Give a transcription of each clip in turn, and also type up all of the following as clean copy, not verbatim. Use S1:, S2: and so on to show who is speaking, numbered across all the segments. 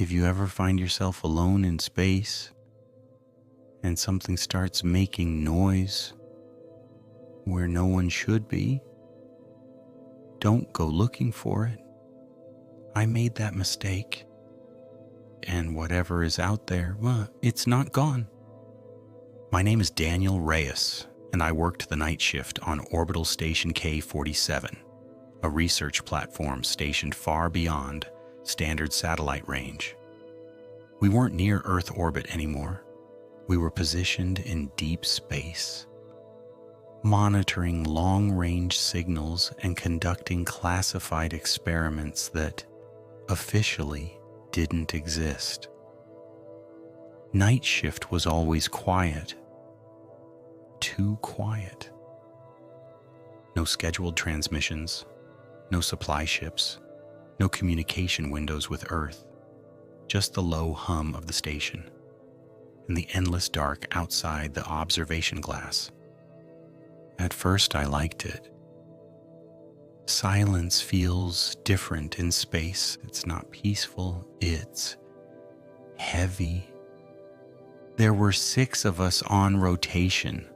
S1: If you ever find yourself alone in space and something starts making noise where no one should be, don't go looking for it. I made that mistake. And whatever is out there, well, it's not gone. My name is Daniel Reyes, and I worked the night shift on Orbital Station K-47, a research platform stationed far beyond standard satellite range. We weren't near Earth orbit anymore. We were positioned in deep space, monitoring long-range signals and conducting classified experiments that officially didn't exist. Night shift was always quiet. Too quiet. No scheduled transmissions, no supply ships, no communication windows with Earth, just the low hum of the station and the endless dark outside the observation glass. At first, I liked it. Silence feels different in space. It's not peaceful, it's heavy. There were 6 of us on rotation,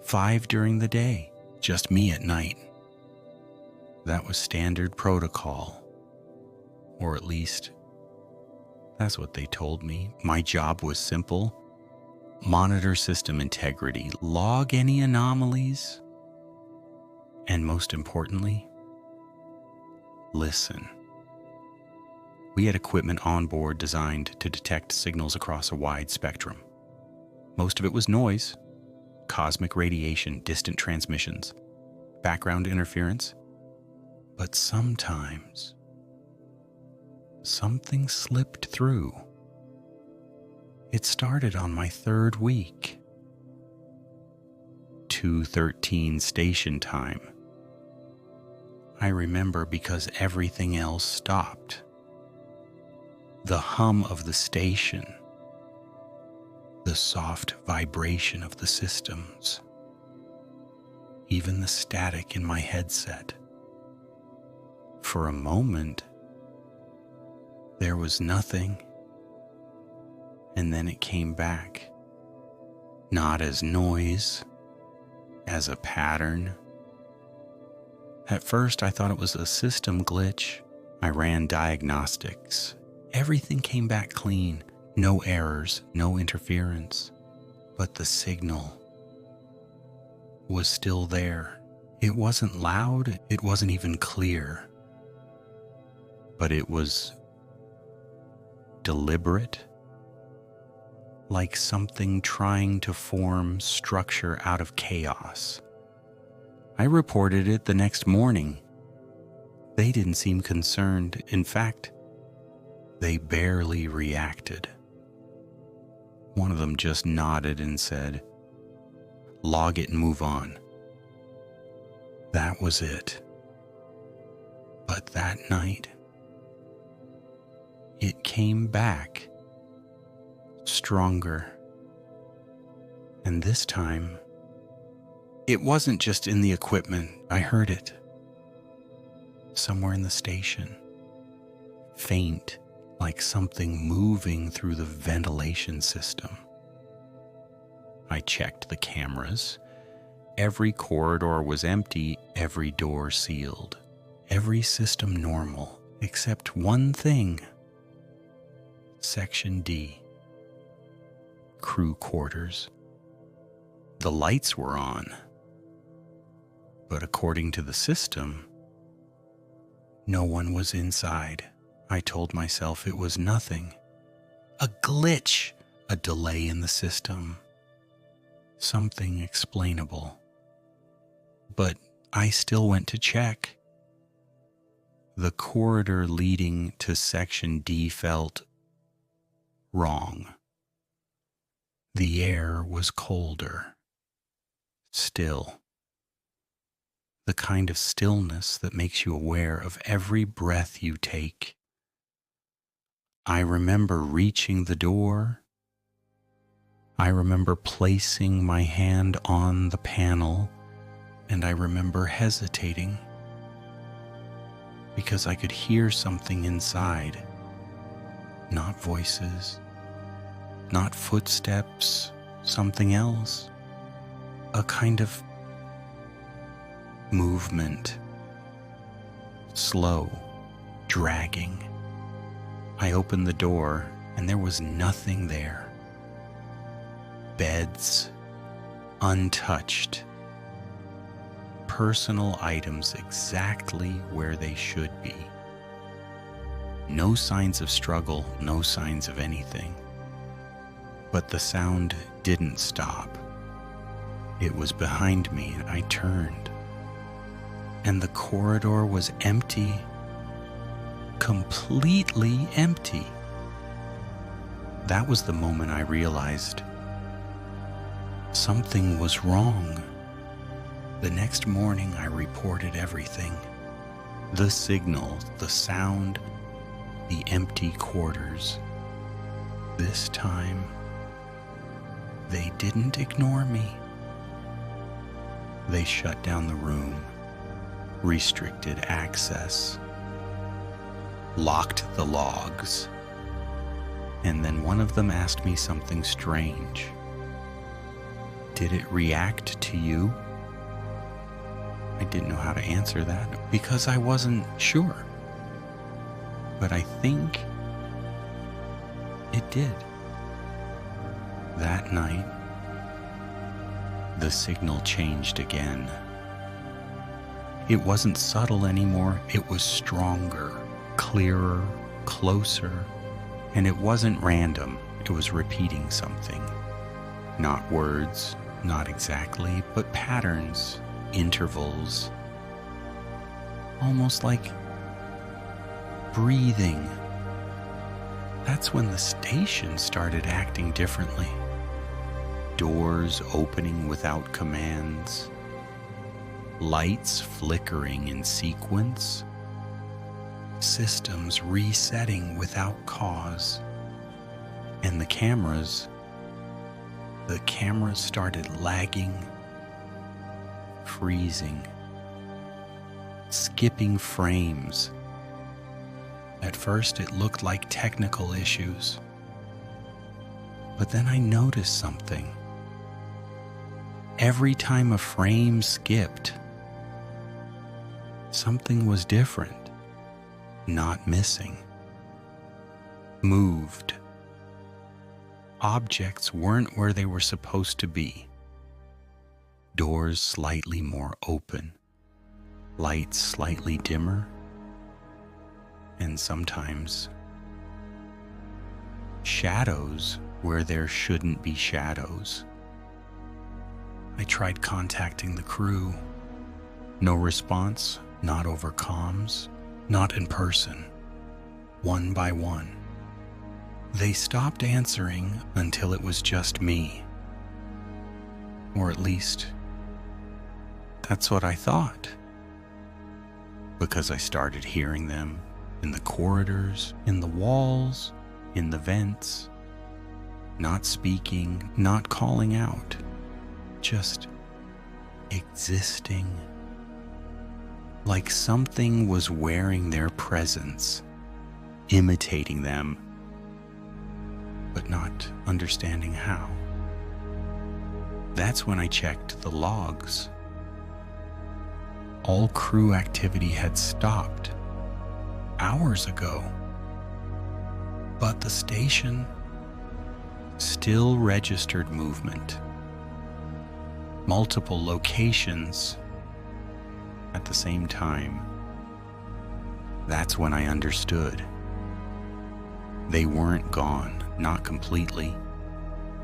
S1: 5 during the day, just me at night. That was standard protocol, or at least that's what they told me. My job was simple: monitor system integrity, log any anomalies, and most importantly, listen. We had equipment on board designed to detect signals across a wide spectrum. Most of it was noise, cosmic radiation, distant transmissions, background interference. But sometimes, something slipped through. It started on my 3rd week. 2:13 station time. I remember because everything else stopped. The hum of the station, the soft vibration of the systems, even the static in my headset. For a moment, there was nothing, and then it came back, not as noise, as a pattern. At first, I thought it was a system glitch. I ran diagnostics. Everything came back clean, no errors, no interference, but the signal was still there. It wasn't loud, it wasn't even clear, but it was deliberate, like something trying to form structure out of chaos. I reported it the next morning. They didn't seem concerned. In fact, they barely reacted. One of them just nodded and said, "Log it and move on." That was it. But that night, it came back stronger. And this time, it wasn't just in the equipment. I heard it somewhere in the station, faint, like something moving through the ventilation system. I checked the cameras. Every corridor was empty, every door sealed, every system normal, except one thing. Section D, crew quarters. The lights were on, but according to the system, no one was inside. I told myself it was nothing. A glitch, a delay in the system, something explainable. But I still went to check. The corridor leading to Section D felt wrong. The air was colder, still. The kind of stillness that makes you aware of every breath you take. I remember reaching the door. I remember placing my hand on the panel, and I remember hesitating because I could hear something inside. not voices, not footsteps, something else. A kind of movement, slow, dragging. I opened the door and there was nothing there. Beds, untouched. Personal items exactly where they should be. No signs of struggle, no signs of anything. But the sound didn't stop. It was behind me and I turned. And the corridor was empty. Completely empty. That was the moment I realized something was wrong. The next morning I reported everything. The signal, the sound, the empty quarters. This time, they didn't ignore me. They shut down the room, restricted access, locked the logs, and then one of them asked me something strange. Did it react to you? I didn't know how to answer that because I wasn't sure. But I think it did. That night, the signal changed again. It wasn't subtle anymore, it was stronger, clearer, closer, and it wasn't random, it was repeating something. Not words, not exactly, but patterns, intervals, almost like breathing. That's when the station started acting differently. Doors opening without commands, lights flickering in sequence, systems resetting without cause, and the cameras started lagging, freezing, skipping frames. At first it looked like technical issues, but then I noticed something. Every time a frame skipped, something was different, not missing, moved. Objects weren't where they were supposed to be. Doors slightly more open, lights slightly dimmer, and sometimes shadows where there shouldn't be shadows. I tried contacting the crew. No response, not over comms, not in person. One by one. They stopped answering until it was just me. Or at least, that's what I thought. Because I started hearing them in the corridors, in the walls, in the vents. Not speaking, not calling out. Just existing. Like something was wearing their presence, imitating them, but not understanding how. That's when I checked the logs. All crew activity had stopped hours ago, but the station still registered movement. Multiple locations at the same time. That's when I understood. They weren't gone, not completely.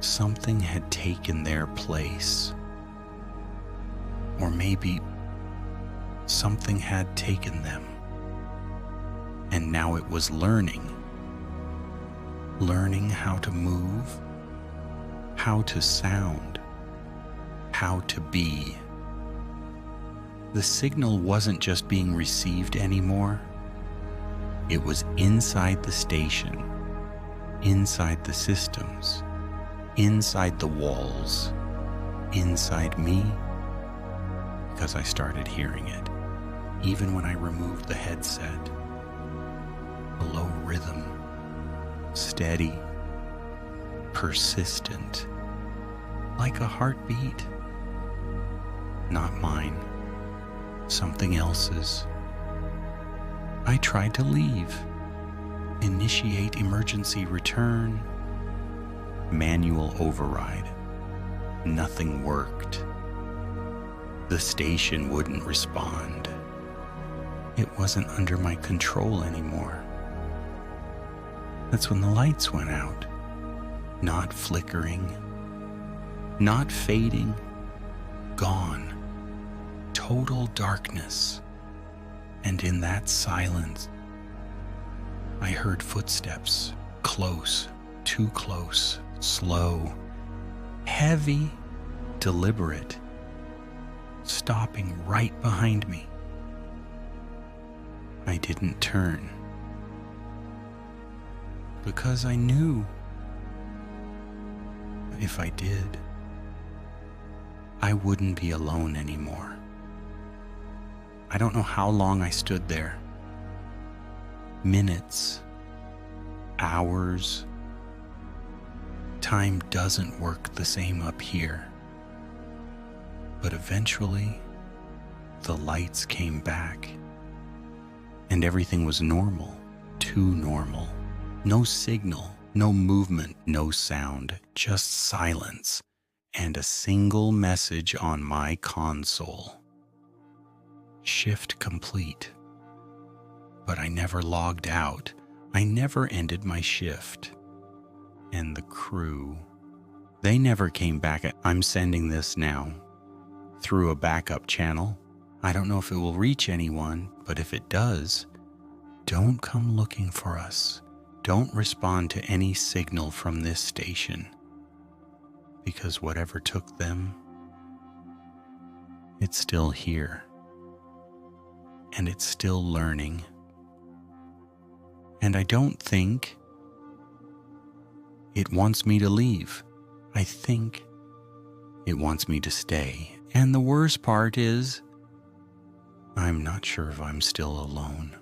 S1: Something had taken their place. Or maybe something had taken them. And now it was learning how to move, how to sound, how to be. The signal wasn't just being received anymore. It was inside the station, inside the systems, inside the walls, inside me, because I started hearing it, even when I removed the headset. A low rhythm, steady, persistent, like a heartbeat. Not mine, something else's. I tried to leave, initiate emergency return, manual override. Nothing worked. The station wouldn't respond. It wasn't under my control anymore. That's when the lights went out. Not flickering, not fading, gone. Total darkness. And in that silence, I heard footsteps, close, too close, slow, heavy, deliberate, stopping right behind me. I didn't turn because I knew if I did, I wouldn't be alone anymore. I don't know how long I stood there. Minutes, hours. Time doesn't work the same up here. But eventually, the lights came back, and everything was normal, too normal. No signal, no movement, no sound, just silence, and a single message on my console. Shift complete. But I never logged out. I never ended my shift. And the crew, they never came back. I'm sending this now through a backup channel. I don't know if it will reach anyone, but if it does, don't come looking for us. Don't respond to any signal from this station, because whatever took them, it's still here, and it's still learning. And I don't think it wants me to leave. I think it wants me to stay. And the worst part is, I'm not sure if I'm still alone.